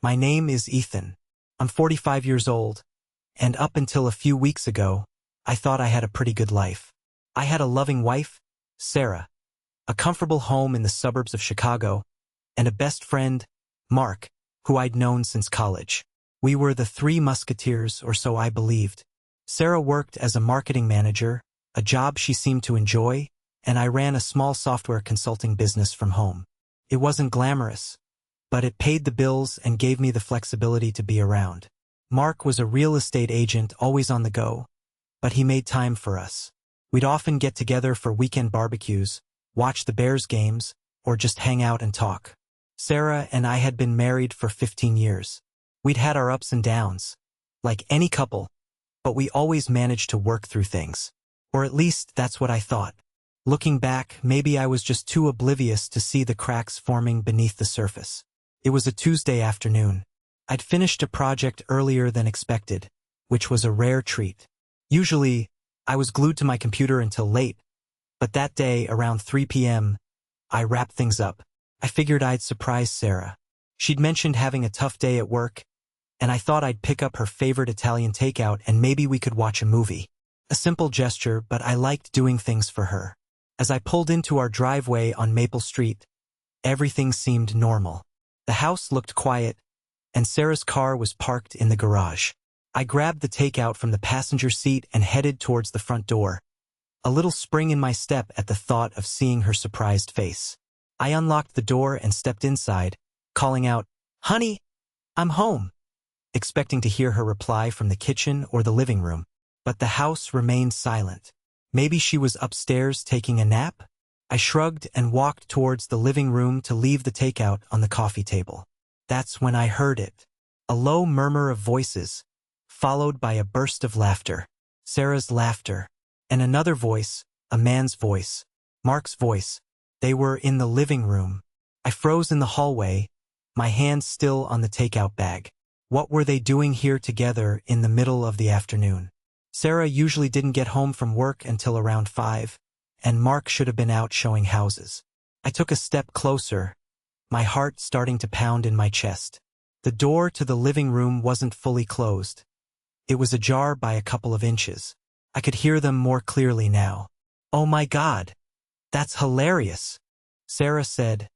My name is Ethan. I'm 45 years old, and up until a few weeks ago, I thought I had a pretty good life. I had a loving wife, Sarah, a comfortable home in the suburbs of Chicago, and a best friend, Mark, who I'd known since college. We were the Three Musketeers, or so I believed. Sarah worked as a marketing manager, a job she seemed to enjoy, and I ran a small software consulting business from home. It wasn't glamorous, but it paid the bills and gave me the flexibility to be around. Mark was a real estate agent always on the go, but he made time for us. We'd often get together for weekend barbecues, watch the Bears games, or just hang out and talk. Sarah and I had been married for 15 years. We'd had our ups and downs, like any couple, but we always managed to work through things. Or at least that's what I thought. Looking back, maybe I was just too oblivious to see the cracks forming beneath the surface. It was a Tuesday afternoon. I'd finished a project earlier than expected, which was a rare treat. Usually, I was glued to my computer until late, but that day, around 3 p.m., I wrapped things up. I figured I'd surprise Sarah. She'd mentioned having a tough day at work, and I thought I'd pick up her favorite Italian takeout and maybe we could watch a movie. A simple gesture, but I liked doing things for her. As I pulled into our driveway on Maple Street, everything seemed normal. The house looked quiet, and Sarah's car was parked in the garage. I grabbed the takeout from the passenger seat and headed towards the front door, a little spring in my step at the thought of seeing her surprised face. I unlocked the door and stepped inside, calling out, "Honey, I'm home," expecting to hear her reply from the kitchen or the living room. But the house remained silent. Maybe she was upstairs taking a nap? I shrugged and walked towards the living room to leave the takeout on the coffee table. That's when I heard it. A low murmur of voices, followed by a burst of laughter. Sarah's laughter. And another voice, a man's voice, Mark's voice. They were in the living room. I froze in the hallway, my hand still on the takeout bag. What were they doing here together in the middle of the afternoon? Sarah usually didn't get home from work until around 5, and Mark should have been out showing houses. I took a step closer, my heart starting to pound in my chest. The door to the living room wasn't fully closed. It was ajar by a couple of inches. I could hear them more clearly now. "Oh my God, that's hilarious," Sarah said,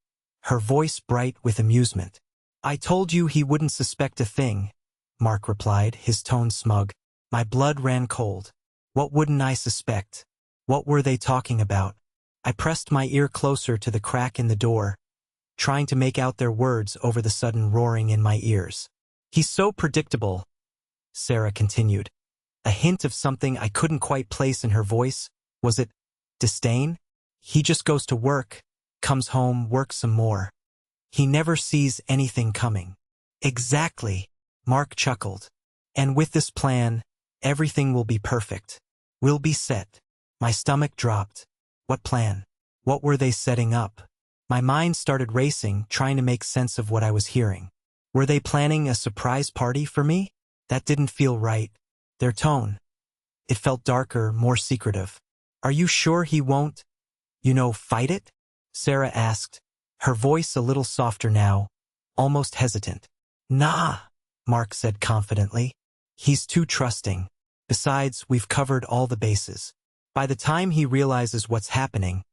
her voice bright with amusement. "I told you he wouldn't suspect a thing," Mark replied, his tone smug. My blood ran cold. What wouldn't I suspect? What were they talking about? I pressed my ear closer to the crack in the door, trying to make out their words over the sudden roaring in my ears. "He's so predictable," Sarah continued. A hint of something I couldn't quite place in her voice. Was it disdain? "He just goes to work, comes home, works some more. He never sees anything coming." "Exactly," Mark chuckled. "And with this plan, everything will be perfect. We'll be set." My stomach dropped. What plan? What were they setting up? My mind started racing, trying to make sense of what I was hearing. Were they planning a surprise party for me? That didn't feel right. Their tone. It felt darker, more secretive. "Are you sure he won't, fight it?" Sarah asked, her voice a little softer now, almost hesitant. "Nah," Mark said confidently. "He's too trusting. Besides, we've covered all the bases. By the time he realizes what's happening,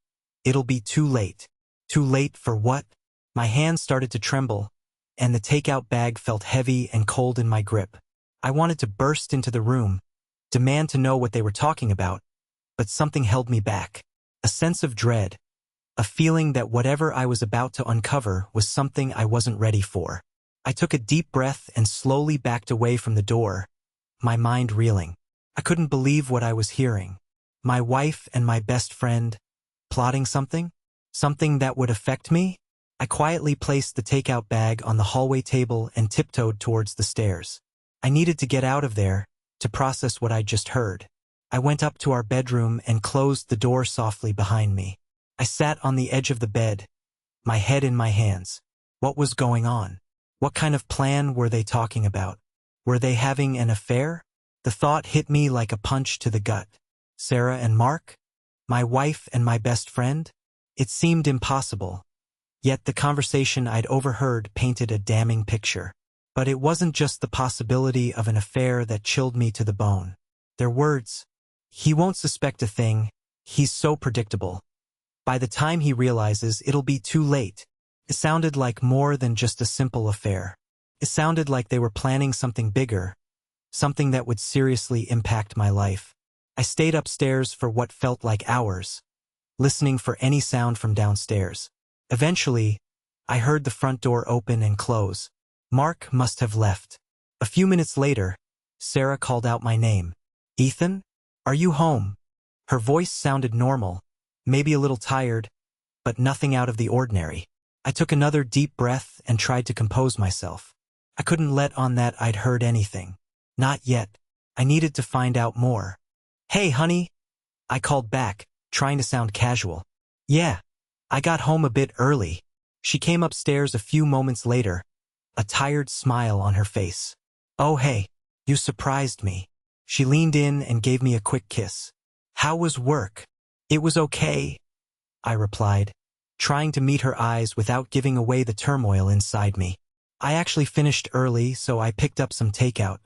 it'll be too late." "Too late for what?" My hand started to tremble, and the takeout bag felt heavy and cold in my grip. I wanted to burst into the room, demand to know what they were talking about, but something held me back. A sense of dread, a feeling that whatever I was about to uncover was something I wasn't ready for. I took a deep breath and slowly backed away from the door, my mind reeling. I couldn't believe what I was hearing. My wife and my best friend, plotting something? Something that would affect me? I quietly placed the takeout bag on the hallway table and tiptoed towards the stairs. I needed to get out of there, to process what I'd just heard. I went up to our bedroom and closed the door softly behind me. I sat on the edge of the bed, my head in my hands. What was going on? What kind of plan were they talking about? Were they having an affair? The thought hit me like a punch to the gut. Sarah and Mark? My wife and my best friend? It seemed impossible. Yet the conversation I'd overheard painted a damning picture. But it wasn't just the possibility of an affair that chilled me to the bone. Their words, "He won't suspect a thing, he's so predictable. By the time he realizes, it'll be too late." It sounded like more than just a simple affair. It sounded like they were planning something bigger, something that would seriously impact my life. I stayed upstairs for what felt like hours, listening for any sound from downstairs. Eventually, I heard the front door open and close. Mark must have left. A few minutes later, Sarah called out my name. "Ethan? Are you home?" Her voice sounded normal, maybe a little tired, but nothing out of the ordinary. I took another deep breath and tried to compose myself. I couldn't let on that I'd heard anything. Not yet. I needed to find out more. "Hey, honey," I called back, trying to sound casual. "Yeah, I got home a bit early." She came upstairs a few moments later, a tired smile on her face. "Oh hey, you surprised me." She leaned in and gave me a quick kiss. "How was work?" "It was okay," I replied, trying to meet her eyes without giving away the turmoil inside me. "I actually finished early, so I picked up some takeout.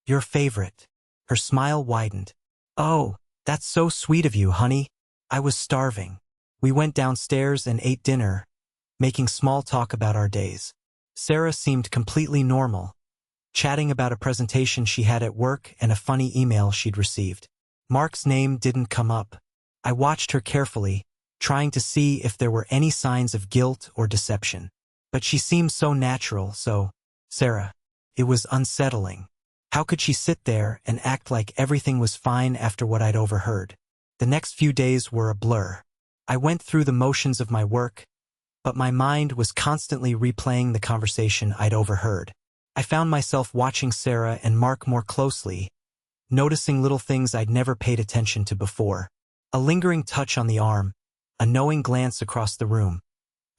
Your favorite." Her smile widened. "Oh, that's so sweet of you, honey. I was starving." We went downstairs and ate dinner, making small talk about our days. Sarah seemed completely normal, chatting about a presentation she had at work and a funny email she'd received. Mark's name didn't come up. I watched her carefully, trying to see if there were any signs of guilt or deception. But she seemed so natural, so, Sarah. It was unsettling. How could she sit there and act like everything was fine after what I'd overheard? The next few days were a blur. I went through the motions of my work, but my mind was constantly replaying the conversation I'd overheard. I found myself watching Sarah and Mark more closely, noticing little things I'd never paid attention to before. A lingering touch on the arm, a knowing glance across the room,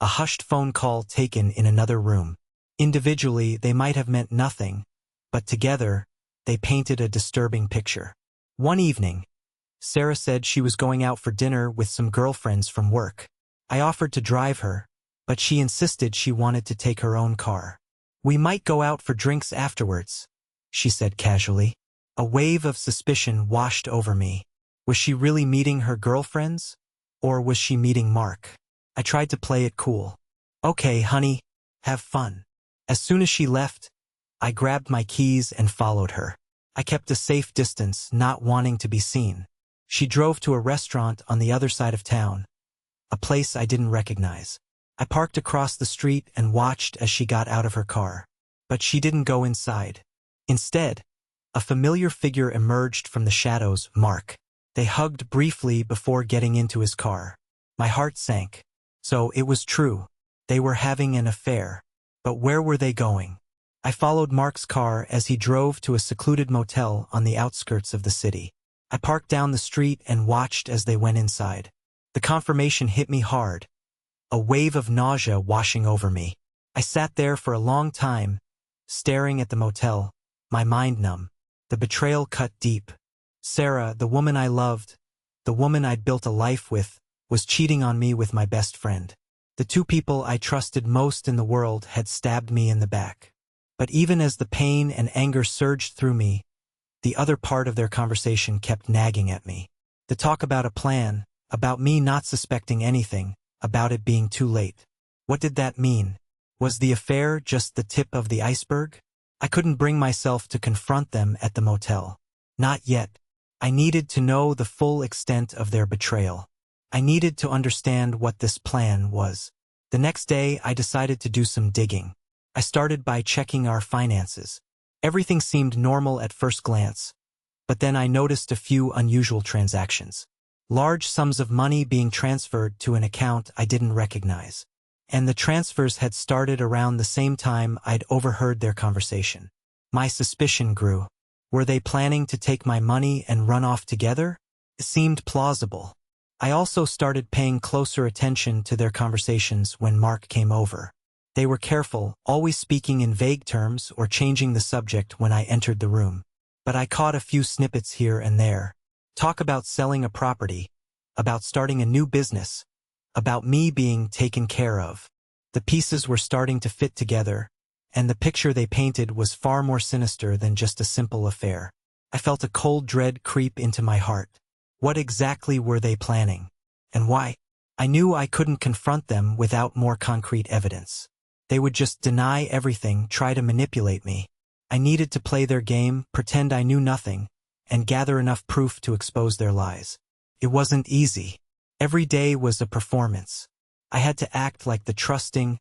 a hushed phone call taken in another room. Individually, they might have meant nothing, but together, they painted a disturbing picture. One evening, Sarah said she was going out for dinner with some girlfriends from work. I offered to drive her, but she insisted she wanted to take her own car. "We might go out for drinks afterwards," she said casually. A wave of suspicion washed over me. Was she really meeting her girlfriends? Or was she meeting Mark? I tried to play it cool. "Okay, honey, have fun." As soon as she left, I grabbed my keys and followed her. I kept a safe distance, not wanting to be seen. She drove to a restaurant on the other side of town, a place I didn't recognize. I parked across the street and watched as she got out of her car. But she didn't go inside. Instead, a familiar figure emerged from the shadows, Mark. They hugged briefly before getting into his car. My heart sank. So it was true. They were having an affair. But where were they going? I followed Mark's car as he drove to a secluded motel on the outskirts of the city. I parked down the street and watched as they went inside. The confirmation hit me hard, a wave of nausea washing over me. I sat there for a long time, staring at the motel, my mind numb. The betrayal cut deep. Sarah, the woman I loved, the woman I'd built a life with, was cheating on me with my best friend. The two people I trusted most in the world had stabbed me in the back. But even as the pain and anger surged through me, the other part of their conversation kept nagging at me. The talk about a plan, about me not suspecting anything, about it being too late. What did that mean? Was the affair just the tip of the iceberg? I couldn't bring myself to confront them at the motel. Not yet. I needed to know the full extent of their betrayal. I needed to understand what this plan was. The next day, I decided to do some digging. I started by checking our finances. Everything seemed normal at first glance, but then I noticed a few unusual transactions. Large sums of money being transferred to an account I didn't recognize. And the transfers had started around the same time I'd overheard their conversation. My suspicion grew. Were they planning to take my money and run off together? It seemed plausible. I also started paying closer attention to their conversations when Mark came over. They were careful, always speaking in vague terms or changing the subject when I entered the room. But I caught a few snippets here and there. Talk about selling a property, about starting a new business, about me being taken care of. The pieces were starting to fit together, and the picture they painted was far more sinister than just a simple affair. I felt a cold dread creep into my heart. What exactly were they planning? And why? I knew I couldn't confront them without more concrete evidence. They would just deny everything, try to manipulate me. I needed to play their game, pretend I knew nothing, and gather enough proof to expose their lies. It wasn't easy. Every day was a performance. I had to act like the trusting,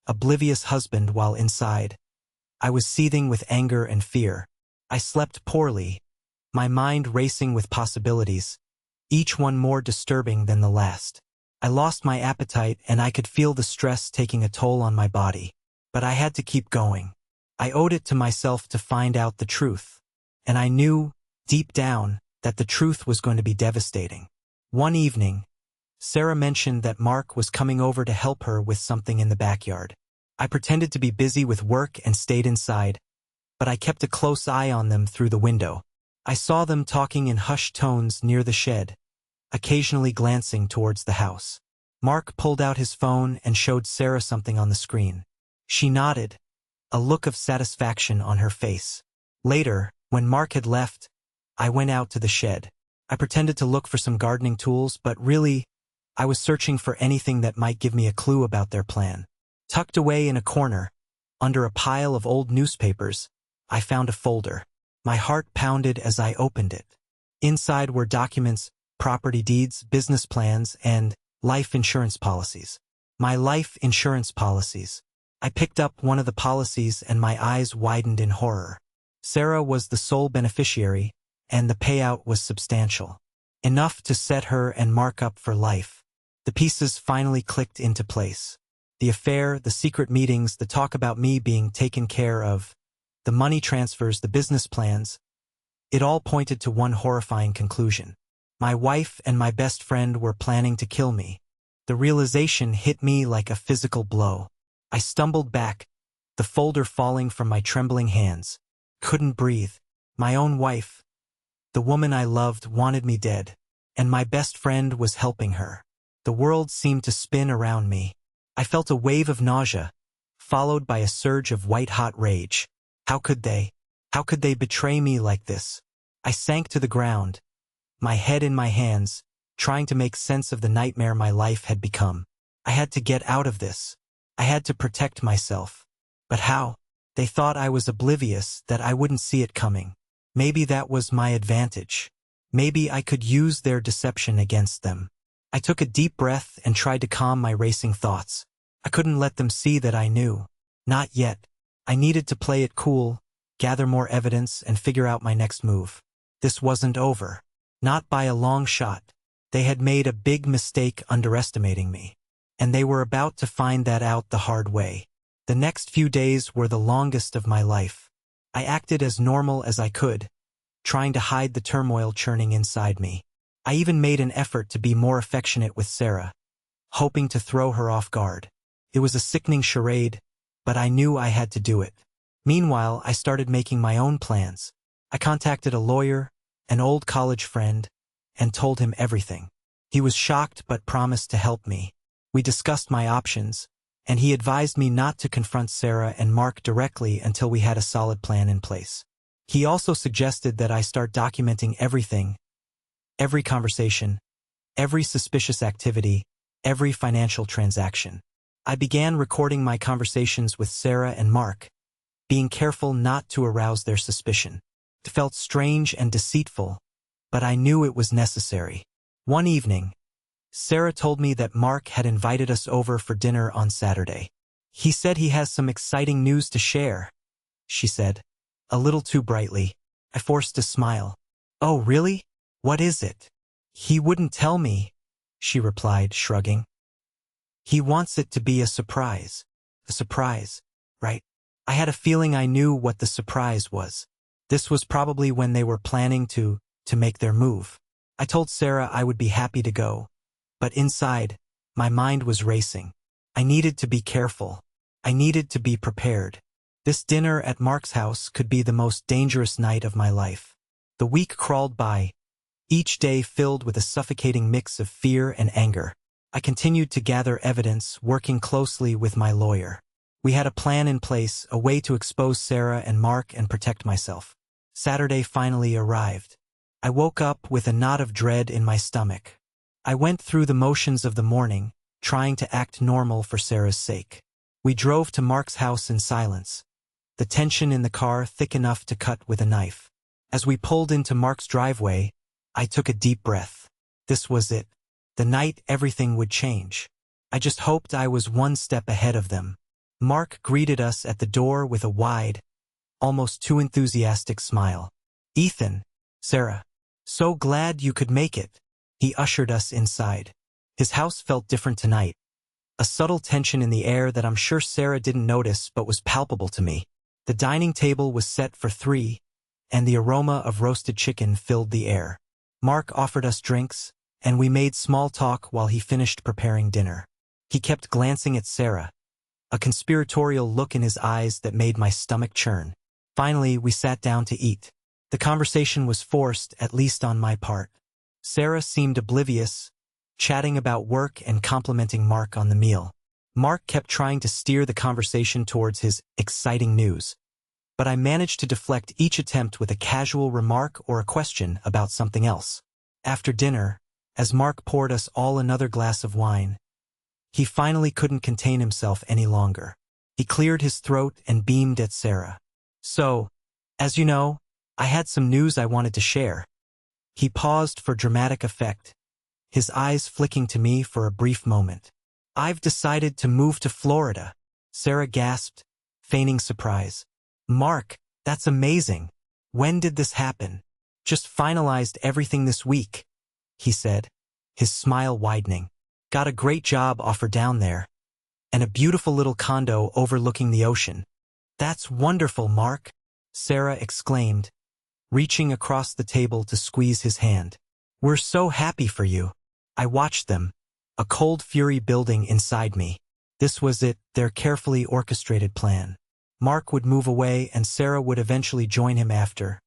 oblivious husband while inside. I was seething with anger and fear. I slept poorly, my mind racing with possibilities, each one more disturbing than the last. I lost my appetite and I could feel the stress taking a toll on my body. But I had to keep going. I owed it to myself to find out the truth. And I knew, deep down, that the truth was going to be devastating. One evening, Sarah mentioned that Mark was coming over to help her with something in the backyard. I pretended to be busy with work and stayed inside, but I kept a close eye on them through the window. I saw them talking in hushed tones near the shed, occasionally glancing towards the house. Mark pulled out his phone and showed Sarah something on the screen. She nodded, a look of satisfaction on her face. Later, when Mark had left, I went out to the shed. I pretended to look for some gardening tools, but really, I was searching for anything that might give me a clue about their plan. Tucked away in a corner, under a pile of old newspapers, I found a folder. My heart pounded as I opened it. Inside were documents, property deeds, business plans, and life insurance policies. My life insurance policies. I picked up one of the policies and my eyes widened in horror. Sarah was the sole beneficiary, and the payout was substantial. Enough to set her and Mark up for life. The pieces finally clicked into place. The affair, the secret meetings, the talk about me being taken care of, the money transfers, the business plans, it all pointed to one horrifying conclusion. My wife and my best friend were planning to kill me. The realization hit me like a physical blow. I stumbled back, the folder falling from my trembling hands. Couldn't breathe. My own wife, the woman I loved, wanted me dead, and my best friend was helping her. The world seemed to spin around me. I felt a wave of nausea, followed by a surge of white-hot rage. How could they? How could they betray me like this? I sank to the ground, my head in my hands, trying to make sense of the nightmare my life had become. I had to get out of this. I had to protect myself. But how? They thought I was oblivious, that I wouldn't see it coming. Maybe that was my advantage. Maybe I could use their deception against them. I took a deep breath and tried to calm my racing thoughts. I couldn't let them see that I knew. Not yet. I needed to play it cool, gather more evidence, and figure out my next move. This wasn't over. Not by a long shot. They had made a big mistake underestimating me. And they were about to find that out the hard way. The next few days were the longest of my life. I acted as normal as I could, trying to hide the turmoil churning inside me. I even made an effort to be more affectionate with Sarah, hoping to throw her off guard. It was a sickening charade, but I knew I had to do it. Meanwhile, I started making my own plans. I contacted a lawyer, an old college friend, and told him everything. He was shocked but promised to help me. We discussed my options, and he advised me not to confront Sarah and Mark directly until we had a solid plan in place. He also suggested that I start documenting everything, every conversation, every suspicious activity, every financial transaction. I began recording my conversations with Sarah and Mark, being careful not to arouse their suspicion. It felt strange and deceitful, but I knew it was necessary. One evening, Sarah told me that Mark had invited us over for dinner on Saturday. He said he has some exciting news to share, she said, a little too brightly. I forced a smile. Oh, really? What is it? He wouldn't tell me, she replied, shrugging. He wants it to be a surprise. A surprise, right? I had a feeling I knew what the surprise was. This was probably when they were planning to make their move. I told Sarah I would be happy to go, but inside, my mind was racing. I needed to be careful. I needed to be prepared. This dinner at Mark's house could be the most dangerous night of my life. The week crawled by, each day filled with a suffocating mix of fear and anger. I continued to gather evidence, working closely with my lawyer. We had a plan in place, a way to expose Sarah and Mark and protect myself. Saturday finally arrived. I woke up with a knot of dread in my stomach. I went through the motions of the morning, trying to act normal for Sarah's sake. We drove to Mark's house in silence, the tension in the car thick enough to cut with a knife. As we pulled into Mark's driveway, I took a deep breath. This was it. The night everything would change. I just hoped I was one step ahead of them. Mark greeted us at the door with a wide, almost too enthusiastic smile. "Ethan, Sarah, so glad you could make it." He ushered us inside. His house felt different tonight. A subtle tension in the air that I'm sure Sarah didn't notice but was palpable to me. The dining table was set for 3, and the aroma of roasted chicken filled the air. Mark offered us drinks, and we made small talk while he finished preparing dinner. He kept glancing at Sarah, a conspiratorial look in his eyes that made my stomach churn. Finally, we sat down to eat. The conversation was forced, at least on my part. Sarah seemed oblivious, chatting about work and complimenting Mark on the meal. Mark kept trying to steer the conversation towards his exciting news, but I managed to deflect each attempt with a casual remark or a question about something else. After dinner, as Mark poured us all another glass of wine, he finally couldn't contain himself any longer. He cleared his throat and beamed at Sarah. "So, as you know, I had some news I wanted to share." He paused for dramatic effect, his eyes flicking to me for a brief moment. "I've decided to move to Florida," Sarah gasped, feigning surprise. "Mark, that's amazing. When did this happen?" "Just finalized everything this week," he said, his smile widening. "Got a great job offer down there, and a beautiful little condo overlooking the ocean." "That's wonderful, Mark," Sarah exclaimed, reaching across the table to squeeze his hand. "We're so happy for you." I watched them, a cold fury building inside me. This was it, their carefully orchestrated plan. Mark would move away and Sarah would eventually join him after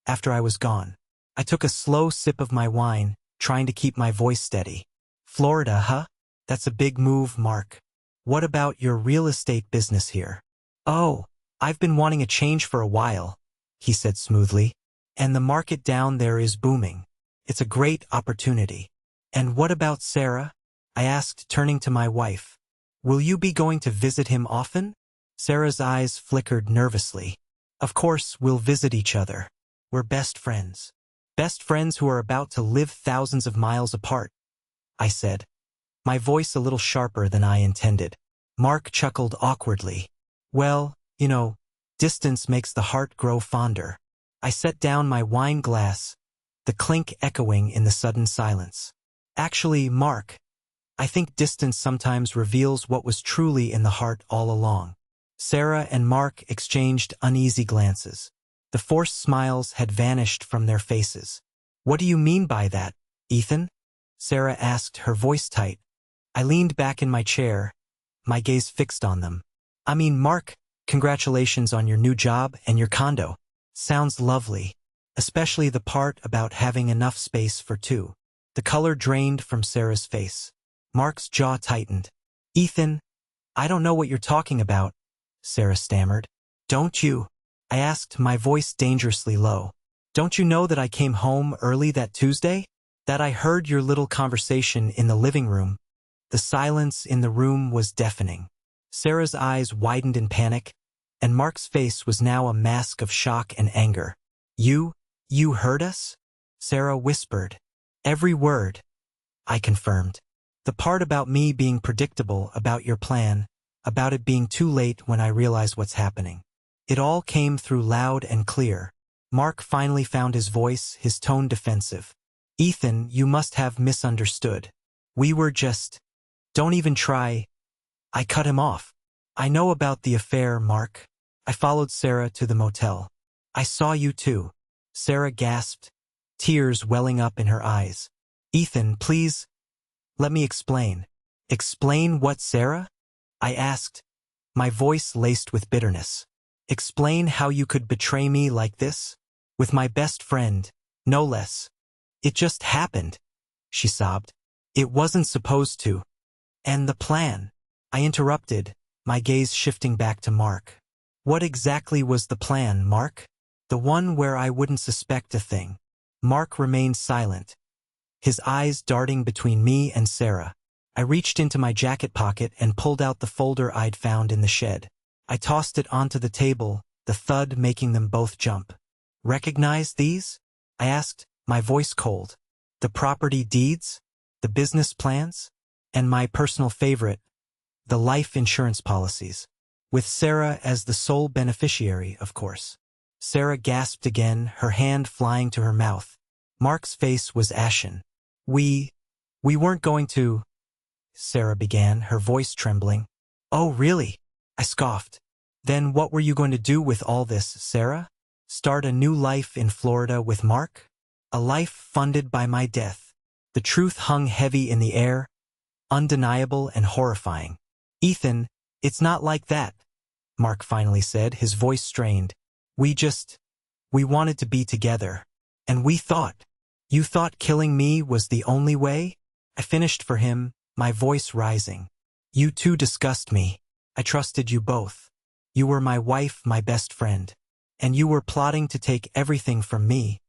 I was gone. I took a slow sip of my wine, trying to keep my voice steady. "Florida, huh? That's a big move, Mark. What about your real estate business here?" "Oh, I've been wanting a change for a while," he said smoothly. "And the market down there is booming. It's a great opportunity." "And what about Sarah?" I asked, turning to my wife. "Will you be going to visit him often?" Sarah's eyes flickered nervously. "Of course, we'll visit each other. We're best friends. Best friends who are about to live thousands of miles apart," I said, my voice a little sharper than I intended. Mark chuckled awkwardly. "Well, you know, distance makes the heart grow fonder." I set down my wine glass, the clink echoing in the sudden silence. "Actually, Mark, I think distance sometimes reveals what was truly in the heart all along." Sarah and Mark exchanged uneasy glances. The forced smiles had vanished from their faces. "What do you mean by that, Ethan?" Sarah asked, her voice tight. I leaned back in my chair, my gaze fixed on them. "I mean, Mark, congratulations on your new job and your condo. Sounds lovely, especially the part about having enough space for 2. The color drained from Sarah's face. Mark's jaw tightened. "Ethan, I don't know what you're talking about," Sarah stammered. "Don't you?" I asked, my voice dangerously low. "Don't you know that I came home early that Tuesday? That I heard your little conversation in the living room?" The silence in the room was deafening. Sarah's eyes widened in panic, and Mark's face was now a mask of shock and anger. You heard us?" Sarah whispered. "Every word," I confirmed. "The part about me being predictable, about your plan, about it being too late when I realize what's happening. It all came through loud and clear." Mark finally found his voice, his tone defensive. "Ethan, you must have misunderstood. We were just... Don't even try..." I cut him off. "I know about the affair, Mark." I followed Sarah to the motel. "I saw you too," Sarah gasped, tears welling up in her eyes. "Ethan, please, let me explain." "Explain what, Sarah?" I asked, my voice laced with bitterness. "Explain how you could betray me like this? With my best friend, no less." "It just happened," she sobbed. "It wasn't supposed to." "And the plan," I interrupted, my gaze shifting back to Mark. What exactly was the plan, Mark? The one where I wouldn't suspect a thing. Mark remained silent, his eyes darting between me and Sarah. I reached into my jacket pocket and pulled out the folder I'd found in the shed. I tossed it onto the table, the thud making them both jump. Recognize these? I asked, my voice cold. The property deeds? The business plans? And my personal favorite, the life insurance policies. With Sarah as the sole beneficiary, of course. Sarah gasped again, her hand flying to her mouth. Mark's face was ashen. We weren't going to, Sarah began, her voice trembling. Oh, really? I scoffed. Then what were you going to do with all this, Sarah? Start a new life in Florida with Mark? A life funded by my death. The truth hung heavy in the air, undeniable and horrifying. Ethan, it's not like that, Mark finally said, his voice strained. We wanted to be together. And you thought killing me was the only way? I finished for him, my voice rising. You two disgust me. I trusted you both. You were my wife, my best friend. And you were plotting to take everything from me,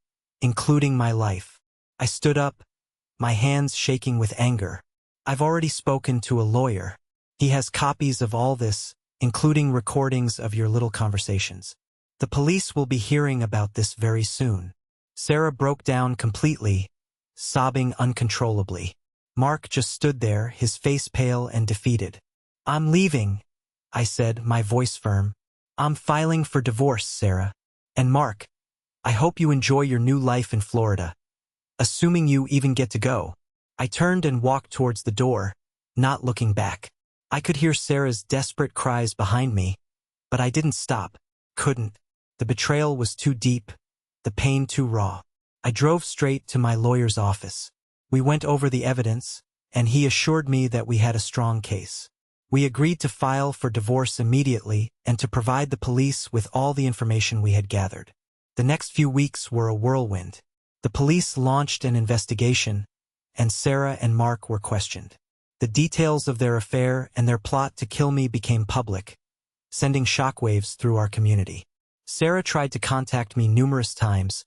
including my life. I stood up, my hands shaking with anger. I've already spoken to a lawyer. He has copies of all this, including recordings of your little conversations. The police will be hearing about this very soon. Sarah broke down completely, sobbing uncontrollably. Mark just stood there, his face pale and defeated. I'm leaving, I said, my voice firm. I'm filing for divorce, Sarah. And Mark, I hope you enjoy your new life in Florida. Assuming you even get to go. I turned and walked towards the door, not looking back. I could hear Sarah's desperate cries behind me, but I didn't stop. Couldn't. The betrayal was too deep, the pain too raw. I drove straight to my lawyer's office. We went over the evidence, and he assured me that we had a strong case. We agreed to file for divorce immediately and to provide the police with all the information we had gathered. The next few weeks were a whirlwind. The police launched an investigation, and Sarah and Mark were questioned. The details of their affair and their plot to kill me became public, sending shockwaves through our community. Sarah tried to contact me numerous times,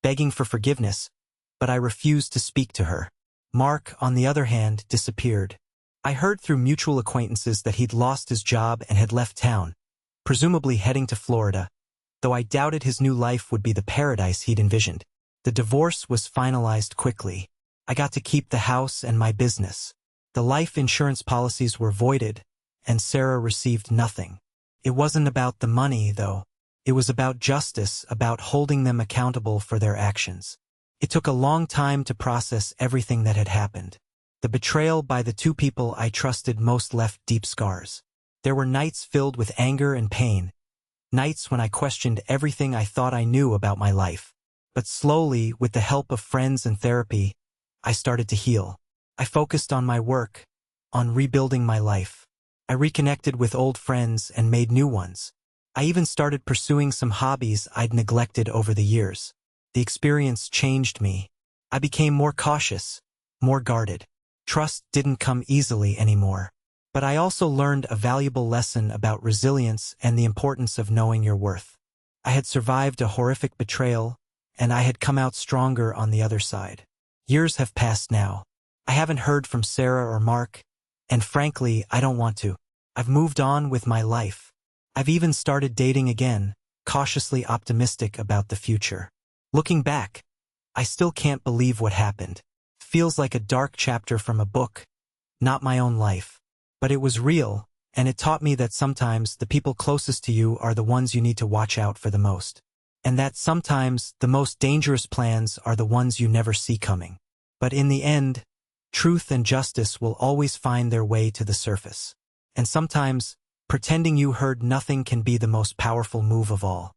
begging for forgiveness, but I refused to speak to her. Mark, on the other hand, disappeared. I heard through mutual acquaintances that he'd lost his job and had left town, presumably heading to Florida, though I doubted his new life would be the paradise he'd envisioned. The divorce was finalized quickly. I got to keep the house and my business. The life insurance policies were voided, and Sarah received nothing. It wasn't about the money, though. It was about justice, about holding them accountable for their actions. It took a long time to process everything that had happened. The betrayal by the two people I trusted most left deep scars. There were nights filled with anger and pain, nights when I questioned everything I thought I knew about my life. But slowly, with the help of friends and therapy, I started to heal. I focused on my work, on rebuilding my life. I reconnected with old friends and made new ones. I even started pursuing some hobbies I'd neglected over the years. The experience changed me. I became more cautious, more guarded. Trust didn't come easily anymore. But I also learned a valuable lesson about resilience and the importance of knowing your worth. I had survived a horrific betrayal, and I had come out stronger on the other side. Years have passed now. I haven't heard from Sarah or Mark, and frankly, I don't want to. I've moved on with my life. I've even started dating again, cautiously optimistic about the future. Looking back, I still can't believe what happened. Feels like a dark chapter from a book, not my own life. But it was real, and it taught me that sometimes the people closest to you are the ones you need to watch out for the most. And that sometimes the most dangerous plans are the ones you never see coming. But in the end, truth and justice will always find their way to the surface. And sometimes, pretending you heard nothing can be the most powerful move of all.